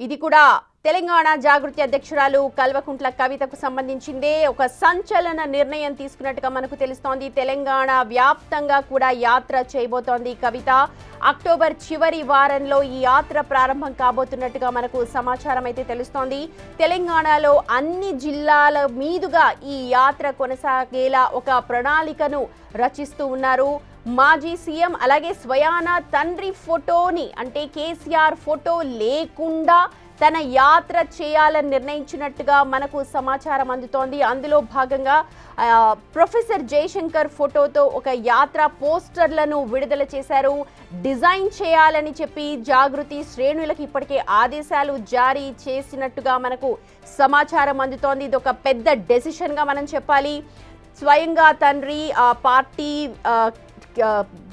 ఇది కూడా తెలంగాణ జాగృతి అధ్యక్షురాలు కల్వకుంట్ల కవితకు సంబంధించిందే. ఒక సంచలన నిర్ణయం తీసుకున్నట్టుగా మనకు తెలుస్తోంది. తెలంగాణ వ్యాప్తంగా కూడా యాత్ర చేయబోతోంది కవిత. అక్టోబర్ చివరి వారంలో ఈ యాత్ర ప్రారంభం కాబోతున్నట్టుగా మనకు సమాచారం అయితే తెలుస్తోంది. తెలంగాణలో అన్ని జిల్లాల మీదుగా ఈ యాత్ర కొనసాగేలా ఒక ప్రణాళికను రచిస్తూ ఉన్నారు. మాజీ సీఎం అలాగే స్వయాన తండ్రి ఫోటోని అంటే కేసీఆర్ ఫోటో లేకుండా తన యాత్ర చేయాలని నిర్ణయించినట్టుగా మనకు సమాచారం అందుతోంది. అందులో భాగంగా ప్రొఫెసర్ జయశంకర్ ఫోటోతో ఒక యాత్ర పోస్టర్లను విడుదల చేశారు. డిజైన్ చేయాలని చెప్పి జాగృతి శ్రేణులకు ఇప్పటికే ఆదేశాలు జారీ చేసినట్టుగా మనకు సమాచారం అందుతోంది. ఇది ఒక పెద్ద డెసిషన్గా మనం చెప్పాలి. స్వయంగా తండ్రి party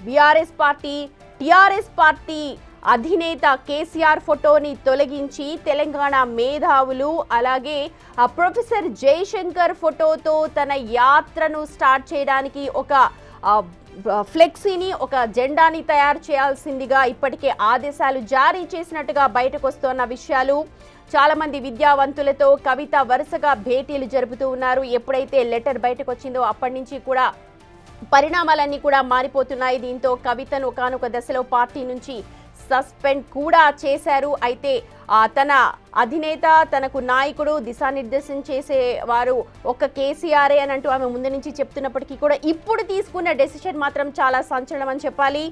BRS party TRS party అధినేత కేసీఆర్ ఫోటోని తొలగించి తెలంగాణ మేధావులు అలాగే ప్రొఫెసర్ జయశంకర్ ఫోటోతో తన యాత్రను స్టార్ట్ చేయడానికి ఒక ఫ్లెక్సీని ఒక జెండాని తయారు చేయాల్సిందిగా ఇప్పటికే ఆదేశాలు జారీ చేసినట్టుగా బయటకు వస్తున్న విషయాలు. చాలా మంది విద్యావంతులతో కవిత వరుసగా భేటీలు జరుపుతూ ఉన్నారు. ఎప్పుడైతే లెటర్ బయటకు వచ్చిందో అప్పటి నుంచి కూడా పరిణామాలన్నీ కూడా మారిపోతున్నాయి. దీంతో కవితను ఒకానొక దశలో పార్టీ నుంచి సస్పెండ్ కూడా చేశారు. అయితే తన అధినేత తనకు నాయకుడు దిశానిర్దేశం చేసేవారు ఒక కేసీఆర్ అని అంటూ ఆమె ముందు నుంచి చెప్తున్నప్పటికీ కూడా ఇప్పుడు తీసుకున్న డెసిషన్ మాత్రం చాలా సంచలనం అని చెప్పాలి.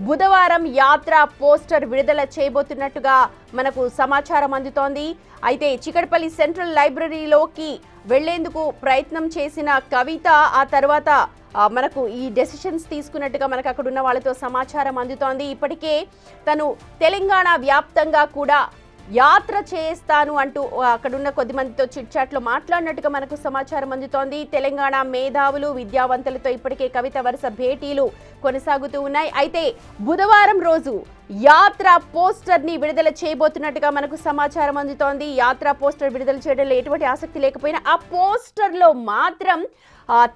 బుధవారం యాత్ర పోస్టర్ విడుదల చేయబోతున్నట్టుగా మనకు సమాచారం అందుతోంది. అయితే చికటపల్లి సెంట్రల్ లైబ్రరీలోకి వెళ్లేందుకు ప్రయత్నం చేసిన కవిత ఆ తర్వాత మనకు ఈ డెసిషన్స్ తీసుకున్నట్టుగా మనకు అక్కడ ఉన్న వాళ్ళతో సమాచారం అందుతోంది. ఇప్పటికే తను తెలంగాణ వ్యాప్తంగా కూడా యాత్ర చేస్తాను అంటూ అక్కడున్న కొద్ది మందితో చిట్చాట్లో మాట్లాడినట్టుగా మనకు సమాచారం అందుతోంది. తెలంగాణ మేధావులు విద్యావంతులతో ఇప్పటికే కవిత వరుస భేటీలు కొనసాగుతూ ఉన్నాయి. అయితే బుధవారం రోజు యాత్ర పోస్టర్ ని విడుదల చేయబోతున్నట్టుగా మనకు సమాచారం అందుతోంది. యాత్ర పోస్టర్ విడుదల చేయడంలో ఎటువంటి ఆసక్తి లేకపోయినా ఆ పోస్టర్ లో మాత్రం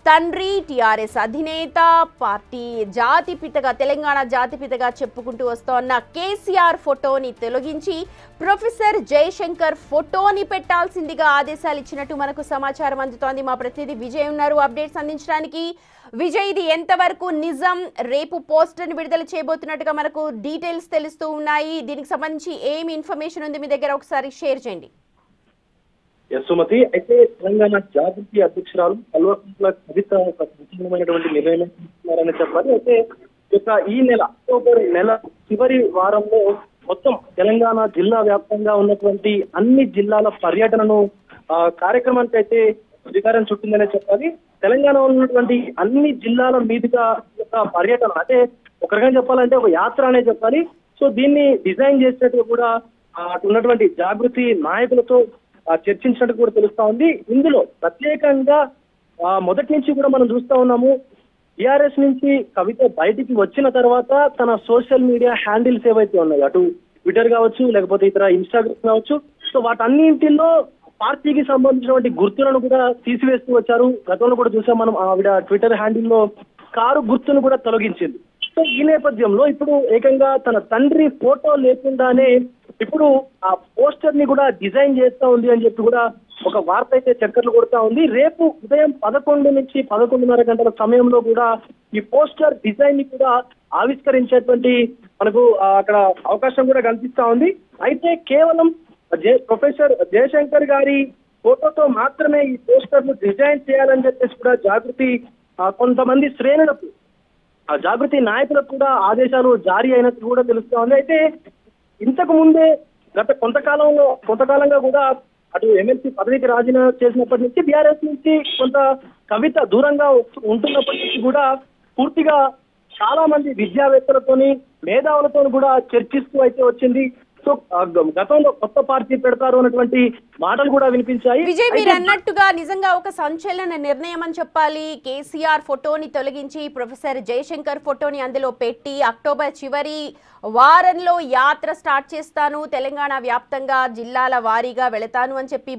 తండ్రి టీఆర్ఎస్ అధినేత పార్టీ జాతిపితగా తెలంగాణ జాతిపితగా చెప్పుకుంటూ వస్తోన్న కేసీఆర్ ఫోటోని తొలగించి ప్రొఫెసర్ జయశంకర్ ఫోటోని పెట్టాల్సిందిగా ఆదేశాలు ఇచ్చినట్టు మనకు సమాచారం అందుతోంది. మా ప్రతినిధి విజయ్ ఉన్నారు అప్డేట్స్ అందించడానికి. విజయ్, ఇది ఎంతవరకు నిజం? రేపు పోస్టర్ని విడుదల చేయబోతున్నట్టుగా మనకు డీటెయిల్స్ తెలుస్తూ ఉన్నాయి. దీనికి సంబంధించి ఏమి ఇన్ఫర్మేషన్ ఉంది మీ దగ్గర, ఒకసారి షేర్ చేయండి. సుమతి, అయితే తెలంగాణ జాగృతి అధ్యక్షురాలు కల్వకుంట్ల కవిత ఒక సంచలనమైనటువంటి నిర్ణయం తీసుకున్నారని చెప్పాలి. అయితే ఈ నెల అక్టోబర్ నెల చివరి వారంలో మొత్తం తెలంగాణ జిల్లా వ్యాప్తంగా ఉన్నటువంటి అన్ని జిల్లాల పర్యటనను కార్యక్రమానికి అయితే శ్రీకారం చుట్టిందనే చెప్పాలి. తెలంగాణలో ఉన్నటువంటి అన్ని జిల్లాల మీదుగా ఒక పర్యటన, అంటే ఒక రకంగా చెప్పాలంటే ఒక యాత్ర అనే చెప్పాలి. సో దీన్ని డిజైన్ చేసినట్టుగా కూడా అటు ఉన్నటువంటి జాగృతి నాయకులతో చర్చించినట్టు కూడా తెలుస్తా ఉంది. ఇందులో ప్రత్యేకంగా మొదటి నుంచి కూడా మనం చూస్తా ఉన్నాము, టిఆర్ఎస్ నుంచి కవిత బయటికి వచ్చిన తర్వాత తన సోషల్ మీడియా హ్యాండిల్స్ ఏవైతే ఉన్నాయో, అటు ట్విట్టర్ కావచ్చు లేకపోతే ఇతర ఇన్స్టాగ్రామ్ కావచ్చు, సో వాటన్నింటిలో పార్టీకి సంబంధించినటువంటి గుర్తులను కూడా తీసివేస్తూ వచ్చారు. గతంలో కూడా చూసాం మనం, ఆవిడ ట్విట్టర్ హ్యాండిల్లో కారు గుర్తును కూడా తొలగించింది. సో ఈ నేపథ్యంలో ఇప్పుడు ఏకంగా తన తండ్రి ఫోటో లేకుండానే ఇప్పుడు ఆ పోస్టర్ ని కూడా డిజైన్ చేస్తా ఉంది అని చెప్పి కూడా ఒక వార్త అయితే చక్కర్లు కొడతా ఉంది. రేపు ఉదయం 11 నుంచి 11:30 గంటల సమయంలో కూడా ఈ పోస్టర్ డిజైన్ ని కూడా ఆవిష్కరించేటువంటి మనకు అక్కడ అవకాశం కూడా కల్పిస్తా ఉంది. అయితే కేవలం ప్రొఫెసర్ జయశంకర్ గారి ఫోటోతో మాత్రమే ఈ పోస్టర్ ను డిజైన్ చేయాలని చెప్పేసి కూడా జాగృతి కొంతమంది శ్రేణులకు జాగృతి నాయకులకు కూడా ఆదేశాలు జారీ అయినట్టు కూడా తెలుస్తా ఉంది. అయితే ఇంతకు ముందే గత కొంతకాలంగా కూడా అటు ఎమ్మెల్సీ పదవికి రాజీనామా చేసినప్పటి నుంచి బీఆర్ఎస్ నుంచి కొంత కవిత దూరంగా ఉంటున్నప్పటి నుంచి కూడా పూర్తిగా చాలా మంది విద్యావేత్తలతోని మేధావులతో కూడా చర్చిస్తూ అయితే వచ్చింది. సో గతంలో కొత్త పార్టీ పెడతారు అన్నటువంటి మాటలు కూడా వినిపించాయి. విజయ్, మీరు అన్నట్టుగా నిజంగా ఒక సంచలన నిర్ణయం అని చెప్పాలి. కేసీఆర్ ఫోటోని తొలగించి ప్రొఫెసర్ జయశంకర్ ఫోటోని అందులో పెట్టి అక్టోబర్ చివరి వారంలో యాత్ర స్టార్ట్ చేస్తాను, తెలంగాణ వ్యాప్తంగా జిల్లాల వారీగా వెళతాను అని చెప్పి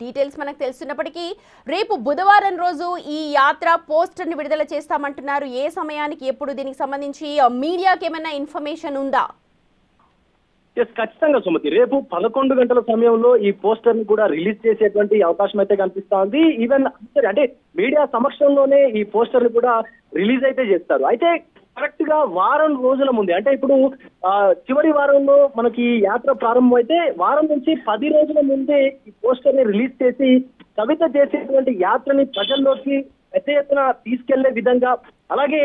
డీటెయిల్స్ మనకు తెలుస్తున్నప్పటికీ రేపు బుధవారం రోజు ఈ యాత్ర పోస్టర్ని విడుదల చేస్తామంటున్నారు. ఏ సమయానికి, ఎప్పుడు, దీనికి సంబంధించి మీడియాకి ఏమైనా ఇన్ఫర్మేషన్ ఉందా? ఎస్, ఖచ్చితంగా సుమతి. రేపు 11 గంటల సమయంలో ఈ పోస్టర్ ని కూడా రిలీజ్ చేసేటువంటి అవకాశం అయితే కనిపిస్తా ఉంది. ఈవెన్ అంటే మీడియా సమక్షంలోనే ఈ పోస్టర్ ని కూడా రిలీజ్ అయితే చేస్తారు. అయితే కరెక్ట్ గా వారం రోజుల ముందే, అంటే ఇప్పుడు చివరి వారంలో మనకి యాత్ర ప్రారంభం అయితే వారం నుంచి 10 రోజుల ముందే ఈ పోస్టర్ ని రిలీజ్ చేసి కవిత చేసేటువంటి యాత్రని ప్రజల్లోకి పెద్ద ఎత్తున తీసుకెళ్లే విధంగా, అలాగే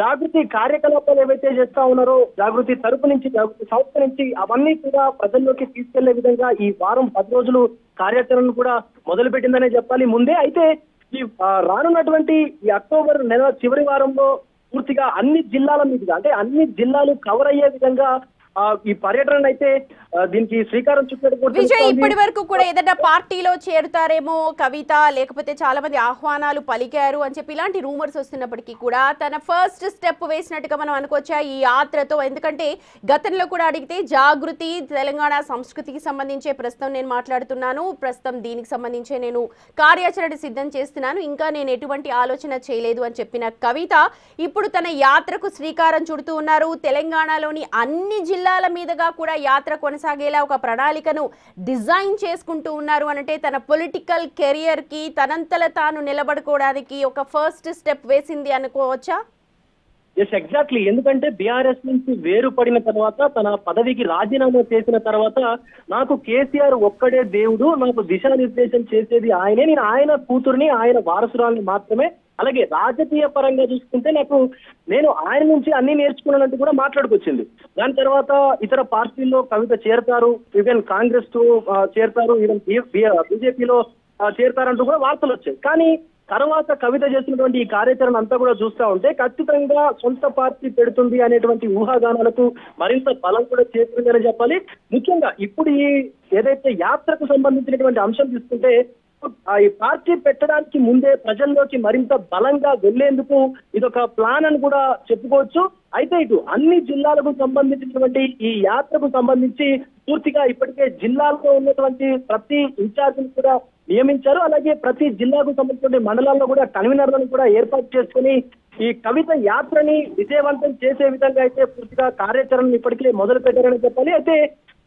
జాగృతి కార్యకలాపాలు ఏవైతే చేస్తా ఉన్నారో జాగృతి తరపు నుంచి, జాగృతి సంస్థ నుంచి అవన్నీ కూడా ప్రజల్లోకి తీసుకెళ్లే విధంగా ఈ వారం 10 రోజులు కార్యాచరణను కూడా మొదలు పెట్టిందనే చెప్పాలి ముందే. అయితే ఈ రానున్నటువంటి ఈ అక్టోబర్ నెల చివరి వారంలో పూర్తిగా అన్ని జిల్లాల మీదుగా, అంటే అన్ని జిల్లాలు కవర్ అయ్యే విధంగా ఈ పర్యటన అయితే దీనికి శ్రీకారం చుట్టినట్టు విజయ్. ఇప్పటి వరకు కూడా ఏదైనా పార్టీలో చేరుతారేమో కవిత, లేకపోతే చాలా మంది ఆహ్వానాలు పలికారు అని చెప్పి ఇలాంటి రూమర్స్ వస్తున్నప్పటికీ కూడా తన ఫస్ట్ స్టెప్ వేసినట్టుగా మనం అనుకోవచ్చా ఈ యాత్రతో? ఎందుకంటే గతంలో కూడా అడిగితే జాగృతి తెలంగాణ సంస్కృతికి సంబంధించే ప్రస్తుతం నేను మాట్లాడుతున్నాను, ప్రస్తుతం దీనికి సంబంధించే నేను కార్యాచరణ సిద్ధం చేస్తున్నాను, ఇంకా నేను ఎటువంటి ఆలోచన చేయలేదు అని చెప్పిన కవిత ఇప్పుడు తన యాత్రకు శ్రీకారం చుడుతూ ఉన్నారు. తెలంగాణలోని అన్ని జిల్లాల మీదుగా కూడా యాత్ర కొనసాగేలా ఒక ప్రణాళికను డిజైన్ చేసుకుంటూ ఉన్నారు అంటే తన పొలిటికల్ కెరియర్ కి తనంతల తాను నిలబడుకోవడానికి ఒక ఫస్ట్ స్టెప్ వేసింది అనుకోవచ్చా? Yes, exactly. ఎందుకంటే బీఆర్ఎస్ నుంచి వేరుపడిన తర్వాత, తన పదవికి రాజీనామా చేసిన తర్వాత నాకు కేసీఆర్ ఒక్కడే దేవుడు, నాకు దిశానిర్దేశం చేసేది ఆయనే, నేను ఆయన కూతుర్ని, ఆయన వారసురాల్ని మాత్రమే, అలాగే రాజకీయ పరంగా చూసుకుంటే నేను ఆయన నుంచి అన్ని నేర్చుకున్నానంటూ కూడా మాట్లాడుకొచ్చింది. దాని తర్వాత ఇతర పార్టీల్లో కవిత చేరతారు, ఈవెన్ కాంగ్రెస్ తో చేరతారు, ఈవెన్ బీజేపీలో చేరతారంటూ కూడా వార్తలు వచ్చాయి. కానీ తర్వాత కవిత చేసినటువంటి ఈ కార్యాచరణ అంతా కూడా చూస్తా ఉంటే ఖచ్చితంగా సొంత పార్టీ పెడుతుంది అనేటువంటి ఊహాగానాలకు మరింత బలం కూడా చేరుతుందని చెప్పాలి. ముఖ్యంగా ఇప్పుడు ఈ ఏదైతే యాత్రకు సంబంధించినటువంటి అంశం తీసుకుంటే ఈ పార్టీ పెట్టడానికి ముందే ప్రజల్లోకి మరింత బలంగా వెళ్లేందుకు ఇదొక ప్లాన్ అని కూడా చెప్పుకోవచ్చు. అయితే ఇటు అన్ని జిల్లాలకు సంబంధించినటువంటి ఈ యాత్రకు సంబంధించి పూర్తిగా ఇప్పటికే జిల్లాల్లో ఉన్నటువంటి ప్రతి ఇన్ఛార్జిని కూడా నియమించారు. అలాగే ప్రతి జిల్లాకు సంబంధించిన మండలాల్లో కూడా కన్వీనర్లను కూడా ఏర్పాటు చేసుకుని ఈ కవిత యాత్రని విజయవంతం చేసే విధంగా అయితే పూర్తిగా కార్యాచరణను ఇప్పటికే మొదలు పెట్టారని చెప్పాలి. అయితే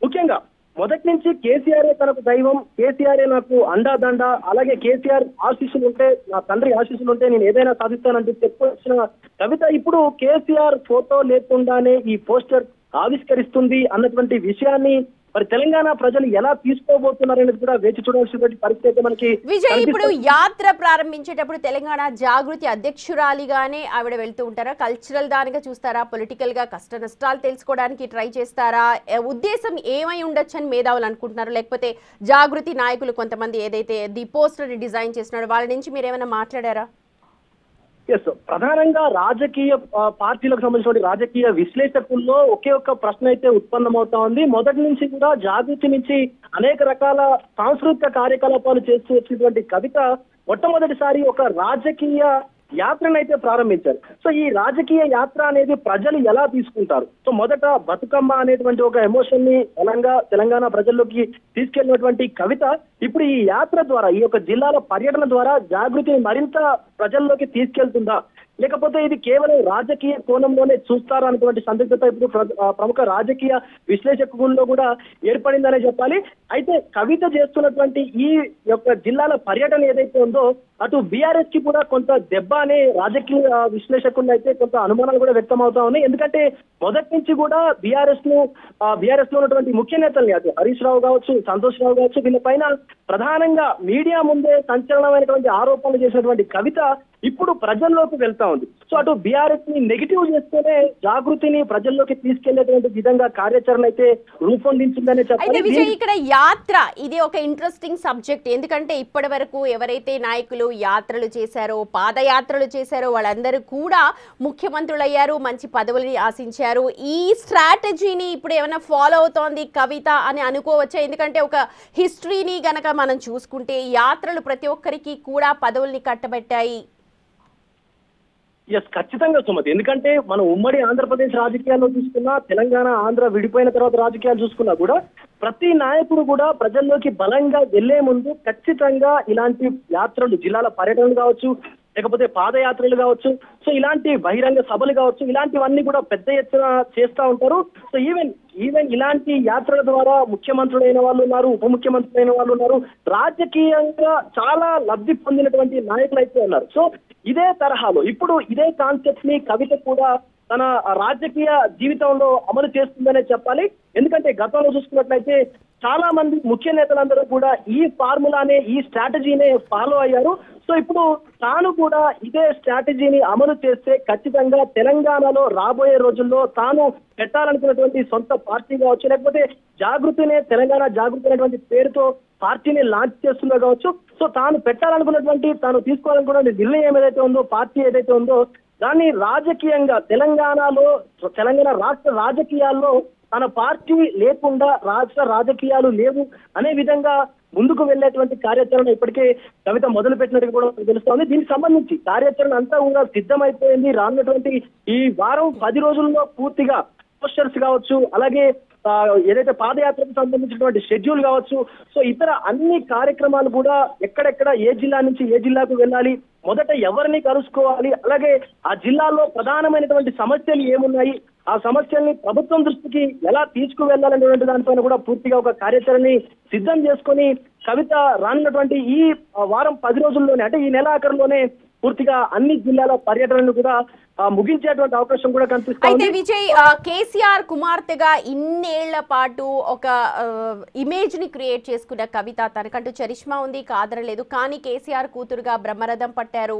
ముఖ్యంగా మొదటి నుంచి కేసీఆర్ తనకు దైవం, కేసీఆర్ నాకు అండాదండ, అలాగే కేసీఆర్ ఆశీస్సులు ఉంటే, నా తండ్రి ఆశీస్సులు ఉంటే నేను ఏదైనా సాధిస్తానంటూ చెప్పుకొచ్చిన కవిత ఇప్పుడు కేసీఆర్ ఫోటో లేకుండానే ఈ పోస్టర్ ఆవిష్కరిస్తుంది అన్నటువంటి విషయాన్ని మరి తెలంగాణ ప్రజలు ఎలా తీసుకోబోతున్నారనేది కూడా వేచి చూడాల్సినటువంటి పరిస్థితి మనకి. విజయ్, ఇప్పుడు యాత్ర ప్రారంభించేటప్పుడు తెలంగాణ జాగృతి అధ్యక్షురాలిగానే ఆవిడ వెళ్తూ ఉంటారా? కల్చరల్ దానిగా చూస్తారా? పొలిటికల్ గా కష్ట నష్టాలు తెలుసుకోవడానికి ట్రై చేస్తారా? ఉద్దేశం ఏమై ఉండొచ్చు అని మేధావులు అనుకుంటున్నారు? లేకపోతే జాగృతి నాయకులు కొంతమంది ఏదైతే ది పోస్టర్ డిజైన్ చేస్తున్నారో వాళ్ళ నుంచి మీరు ఏమైనా మాట్లాడారా? ఎస్, ప్రధానంగా రాజకీయ పార్టీలకు సంబంధించిన రాజకీయ విశ్లేషకుల్లో ఒకే ఒక్క ప్రశ్న అయితే ఉత్పన్నమవుతా ఉంది. మొదటి నుంచి కూడా జాగృతి నుంచి అనేక రకాల సాంస్కృతిక కార్యకలాపాలు చేస్తూ వచ్చినటువంటి కవిత మొట్టమొదటిసారి ఒక రాజకీయ యాత్రనైతే ప్రారంభించారు. సో ఈ రాజకీయ యాత్ర అనేది ప్రజలు ఎలా తీసుకుంటారు? సో మొదట బతుకమ్మ అనేటువంటి ఒక ఎమోషన్ ని తెలంగాణ ప్రజల్లోకి తీసుకెళ్లినటువంటి కవిత ఇప్పుడు ఈ యాత్ర ద్వారా, ఈ యొక్క జిల్లాల పర్యటన ద్వారా జాగృతిని మరింత ప్రజల్లోకి తీసుకెళ్తుందా, లేకపోతే ఇది కేవలం రాజకీయ కోణంలోనే చూస్తారా అనేటువంటి సందిగ్ధత ఇప్పుడు ప్రముఖ రాజకీయ విశ్లేషకుల్లో కూడా ఏర్పడిందనే చెప్పాలి. అయితే కవిత చేస్తున్నటువంటి ఈ యొక్క జిల్లాల పర్యటన ఏదైతే ఉందో అటు బీఆర్ఎస్ కి కూడా కొంత దెబ్బ అనే రాజకీయ విశ్లేషకులు అయితే కొంత అనుమానాలు కూడా వ్యక్తం అవుతా ఉన్నాయి. ఎందుకంటే మొదటి నుంచి కూడా బీఆర్ఎస్ లో ఉన్నటువంటి ముఖ్య నేతల్ని, అటు హరీష్ రావు కావచ్చు, సంతోష్ రావు కావచ్చు, వీళ్ళపైన ప్రధానంగా మీడియా ముందే సంచలనమైనటువంటి ఆరోపణలు చేసినటువంటి కవిత ఇప్పుడు ప్రజల్లోకి వెళ్తా ఉంది. సో అటు బీఆర్ఎస్ ని నెగిటివ్ చేస్తేనే జాగృతిని ప్రజల్లోకి తీసుకెళ్లేటువంటి విధంగా కార్యాచరణ అయితే రూపొందించిందనే చెప్పాలి. విజయ్, ఇక్కడ యాత్ర ఇది ఒక ఇంట్రెస్టింగ్ సబ్జెక్ట్. ఎందుకంటే ఇప్పటి వరకు ఎవరైతే నాయకులు యాత్రలు చేశారో, పాదయాత్రలు చేశారో వాళ్ళందరూ కూడా ముఖ్యమంత్రులు అయ్యారు, మంచి పదవులని ఆశించారు. ఈ స్ట్రాటజీని ఇప్పుడు ఏమైనా ఫాలో అవుతోంది కవిత అని అనుకోవచ్చా? ఎందుకంటే ఒక హిస్టరీని గనక మనం చూసుకుంటే యాత్రలు ప్రతి ఒక్కరికి కూడా పదవుల్ని కట్టబెట్టాయి. ఎస్, ఖచ్చితంగా సుమతి. ఎందుకంటే మనం ఉమ్మడి ఆంధ్రప్రదేశ్ రాజకీయాల్లో చూసుకున్నా, తెలంగాణ ఆంధ్ర విడిపోయిన తర్వాత రాజకీయాలు చూసుకున్నా కూడా ప్రతి నాయకుడు కూడా ప్రజల్లోకి బలంగా వెళ్లే ముందు ఖచ్చితంగా ఇలాంటి యాత్రలు, జిల్లాల పర్యటనలు కావచ్చు, లేకపోతే పాదయాత్రలు కావచ్చు, సో ఇలాంటి బహిరంగ సభలు కావచ్చు, ఇలాంటివన్నీ కూడా పెద్ద ఎత్తున చేస్తూ ఉంటారు. సో ఈవెన్ ఇలాంటి యాత్రల ద్వారా ముఖ్యమంత్రులైన వాళ్ళు ఉన్నారు, ఉప ముఖ్యమంత్రులైన వాళ్ళు ఉన్నారు, రాజకీయంగా చాలా లబ్ధి పొందినటువంటి నాయకులు అయితే ఉన్నారు. సో ఇదే తరహాలో ఇప్పుడు ఇదే కాన్సెప్ట్ ని కవిత కూడా తన రాజకీయ జీవితంలో అమలు చేస్తుందనే చెప్పాలి. ఎందుకంటే గతంలో చూసుకున్నట్లయితే చాలా మంది ముఖ్య నేతలందరూ కూడా ఈ ఫార్ములానే, ఈ స్ట్రాటజీనే ఫాలో అయ్యారు. సో ఇప్పుడు తాను కూడా ఇదే స్ట్రాటజీని అమలు చేస్తే ఖచ్చితంగా తెలంగాణలో రాబోయే రోజుల్లో తాను పెట్టాలనుకున్నటువంటి సొంత పార్టీ కావచ్చు, లేకపోతే జాగృతినే తెలంగాణ జాగృతి అనేటువంటి పేరుతో పార్టీని లాంచ్ చేస్తుందో కావచ్చు. సో తాను పెట్టాలనుకున్నటువంటి, తాను తీసుకోవాలనుకున్న నిర్ణయం ఏదైతే ఉందో, పార్టీ ఏదైతే ఉందో, దాన్ని రాజకీయంగా తెలంగాణ రాష్ట్ర రాజకీయాల్లో తన పార్టీ లేకుండా రాష్ట్ర రాజకీయాలు లేవు అనే విధంగా ముందుకు వెళ్లేటువంటి కార్యాచరణ ఇప్పటికే కవిత మొదలు పెట్టినట్టు కూడా తెలుస్తోంది. దీనికి సంబంధించి కార్యాచరణ అంతా కూడా సిద్ధమైపోయింది. రానున్నటువంటి ఈ వారం 10 రోజుల్లో పూర్తిగా పోస్టర్స్ కావచ్చు, అలాగే ఏదైతే పాదయాత్రకు సంబంధించినటువంటి షెడ్యూల్ కావచ్చు, సో ఇతర అన్ని కార్యక్రమాలు కూడా ఎక్కడెక్కడ ఏ జిల్లా నుంచి ఏ జిల్లాకు వెళ్ళాలి, మొదట ఎవరిని కలుసుకోవాలి, అలాగే ఆ జిల్లాలో ప్రధానమైనటువంటి సమస్యలు ఏమున్నాయి, ఆ సమస్యల్ని ప్రభుత్వం దృష్టికి ఎలా తీసుకువెళ్లాలనేటువంటి దానిపైన కూడా పూర్తిగా ఒక కార్యాచరణని సిద్ధం చేసుకొని కవిత రానున్నటువంటి ఈ వారం 10 రోజుల్లోనే, అంటే ఈ నెల ఆఖరులోనే పూర్తిగా అన్ని జిల్లాల పర్యటనను కూడా ముగించేటువంటి అవకాశం కూడా కనిపిస్తుంది. అయితే విజయ్, కేసీఆర్ కుమార్తెగా ఇన్నేళ్ల పాటు ఒక ఇమేజ్ ని క్రియేట్ చేసుకున్న కవిత, తనకంటూ చరిష్మా ఉంది, కాదనలేదు. కానీ కేసీఆర్ కూతురుగా బ్రహ్మరథం పట్టారు.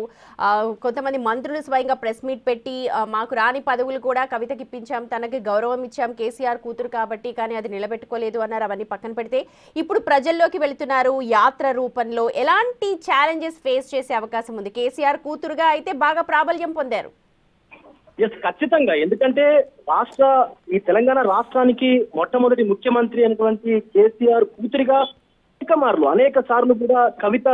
కొంతమంది మంత్రులు స్వయంగా ప్రెస్ మీట్ పెట్టి మాకు రాని పదవులు కూడా కవితకి ఇప్పించాం, తనకి గౌరవం ఇచ్చాం కేసీఆర్ కూతురు కాబట్టి, కానీ అది నిలబెట్టుకోలేదు అన్నారు. అవన్నీ పక్కన పెడితే ఇప్పుడు ప్రజల్లోకి వెళుతున్నారు యాత్ర రూపంలో. ఎలాంటి ఛాలెంజెస్ ఫేస్ చేసే అవకాశం ఉంది? కేసీఆర్ కూతురుగా అయితే బాగా ప్రాబల్యం పొందారు. ఎస్, ఖచ్చితంగా. ఎందుకంటే ఈ తెలంగాణ రాష్ట్రానికి మొట్టమొదటి ముఖ్యమంత్రి అయినటువంటి కేసీఆర్ కూతురిగా అనేక సార్లు కూడా కవిత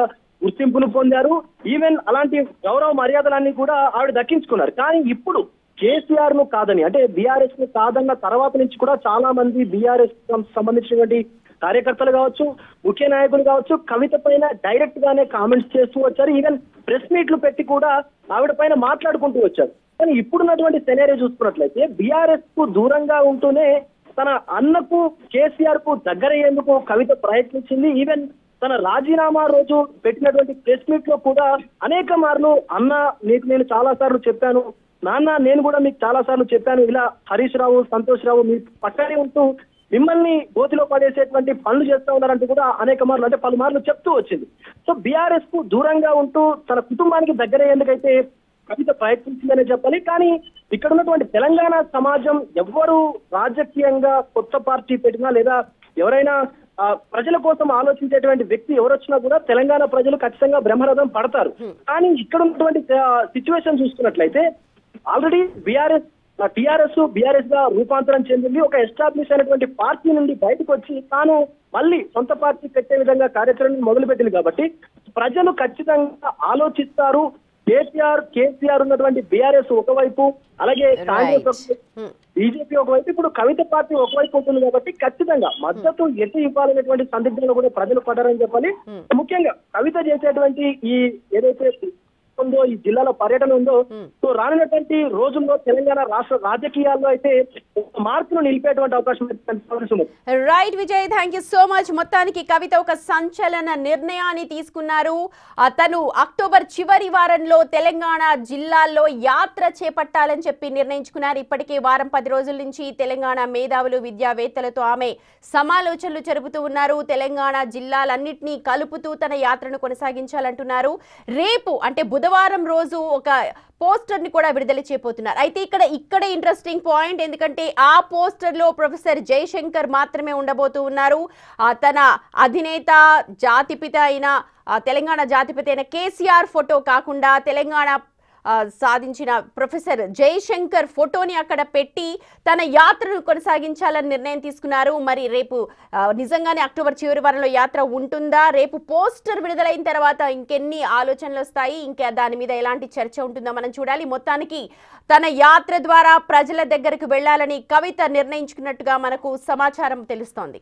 గుర్తింపును పొందారు. ఈవెన్ అలాంటి గౌరవ మర్యాదలన్నీ కూడా ఆవిడ దక్కించుకున్నారు. కానీ ఇప్పుడు కేసీఆర్ ను కాదని, అంటే బీఆర్ఎస్ ను కాదన్న తర్వాత నుంచి కూడా చాలా మంది బీఆర్ఎస్ సంబంధించినటువంటి కార్యకర్తలు కావచ్చు, ముఖ్య నాయకులు కావచ్చు, కవిత పైన డైరెక్ట్ గానే కామెంట్స్ చేస్తూ వచ్చారు. ఈవెన్ ప్రెస్ మీట్లు పెట్టి కూడా ఆవిడ పైన మాట్లాడుకుంటూ వచ్చారు. కానీ ఇప్పుడున్నటువంటి సెనేరియో చూసుకున్నట్లయితే బీఆర్ఎస్ కు దూరంగా ఉంటూనే తన అన్నకు కేసీఆర్ కు దగ్గరయ్యేందుకు కవిత ప్రయత్నించింది. ఈవెన్ తన రాజీనామా రోజు పెట్టినటువంటి ప్రెస్ మీట్ లో కూడా అనేక మార్లు అన్న నీకు నేను చాలా సార్లు చెప్పాను, నాన్న నేను కూడా మీకు చాలా సార్లు చెప్పాను, ఇలా హరీష్ రావు, సంతోష్ రావు మీ పక్కనే ఉంటూ మిమ్మల్ని గోతిలో పడేసేటువంటి పనులు చేస్తా ఉన్నారంటూ కూడా అనేక మార్లు, అంటే పలుమార్లు చెప్తూ వచ్చింది. సో బీఆర్ఎస్ కు దూరంగా ఉంటూ తన కుటుంబానికి దగ్గరయ్యేందుకైతే కవిత ప్రయత్నించిందనే చెప్పాలి. కానీ ఇక్కడ ఉన్నటువంటి తెలంగాణ సమాజం ఎవ్వరు రాజకీయంగా కొత్త పార్టీ పెట్టినా, లేదా ఎవరైనా ప్రజల కోసం ఆలోచించేటువంటి వ్యక్తి ఎవరొచ్చినా కూడా తెలంగాణ ప్రజలు ఖచ్చితంగా బ్రహ్మరథం పడతారు. కానీ ఇక్కడ ఉన్నటువంటి సిచ్యువేషన్ చూసుకున్నట్లయితే ఆల్రెడీ టీఆర్ఎస్ గా రూపాంతరం చెందింది. ఒక ఎస్టాబ్లిష్ అయినటువంటి పార్టీ నుండి బయటకు వచ్చి తాను మళ్ళీ సొంత పార్టీ పెట్టే విధంగా కార్యాచరణ మొదలుపెట్టింది. కాబట్టి ప్రజలు ఖచ్చితంగా ఆలోచిస్తారు. కేసీఆర్ ఉన్నటువంటి బీఆర్ఎస్ ఒకవైపు, అలాగే కాంగ్రెస్ బీజేపీ ఒకవైపు, ఇప్పుడు కవిత పార్టీ ఒకవైపు ఉంటుంది. కాబట్టి ఖచ్చితంగా మద్దతు ఎటు ఇవ్వాలనేటువంటి సందిగ్ధంలో కూడా ప్రజలు పడ్డారని చెప్పాలి. ముఖ్యంగా కవిత చేసేటువంటి ఈ ఏదైతే ఉందో, ఈ జిల్లాలో పర్యటన ఉందో, సో రానున్నటువంటి రోజుల్లో తెలంగాణ రాష్ట్ర రాజకీయాల్లో అయితే మార్పును నిలిపేటువంటి అవకాశం కనిపిస్తుంది. Right Vijay, thank you so much. మొత్తానికి కవిత ఒక సంచలన నిర్ణయాన్ని తీసుకున్నారు. తను అక్టోబర్ చివరి వారంలో తెలంగాణ జిల్లాల్లో యాత్ర చేపట్టాలని చెప్పి నిర్ణయించుకున్నారు. ఇప్పటికే వారం 10 రోజుల నుంచి తెలంగాణ మేధావులు, విద్యావేత్తలతో ఆమె సమాలోచనలు జరుపుతూ ఉన్నారు. తెలంగాణ జిల్లాలన్నింటినీ కలుపుతూ తన యాత్రను కొనసాగించాలంటున్నారు. రేపు అంటే బుధవారం రోజు ఒక పోస్టర్ ని కూడా విడుదల చేయబోతున్నారు. అయితే ఇక్కడ ఇంట్రెస్టింగ్ పాయింట్, ఎందుకంటే ఆ పోస్టర్ లో ప్రొఫెసర్ జయశంకర్ మాత్రమే ఉండబోతూ ఉన్నారు. తన అధినేత, జాతిపిత అయిన తెలంగాణ జాతిపిత అయిన కేసీఆర్ ఫోటో కాకుండా తెలంగాణ సాధించిన ప్రొఫెసర్ జయశంకర్ ఫోటోని అక్కడ పెట్టి తన యాత్రను కొనసాగించాలని నిర్ణయం తీసుకున్నారు. మరి రేపు నిజంగానే అక్టోబర్ చివరి వారంలో యాత్ర ఉంటుందా? రేపు పోస్టర్ విడుదలైన తర్వాత ఇంకెన్ని ఆలోచనలు వస్తాయి, ఇంకా దాని మీద ఎలాంటి చర్చ ఉంటుందో మనం చూడాలి. మొత్తానికి తన యాత్ర ద్వారా ప్రజల దగ్గరకు వెళ్లాలని కవిత నిర్ణయించుకున్నట్టుగా మనకు సమాచారం తెలుస్తోంది.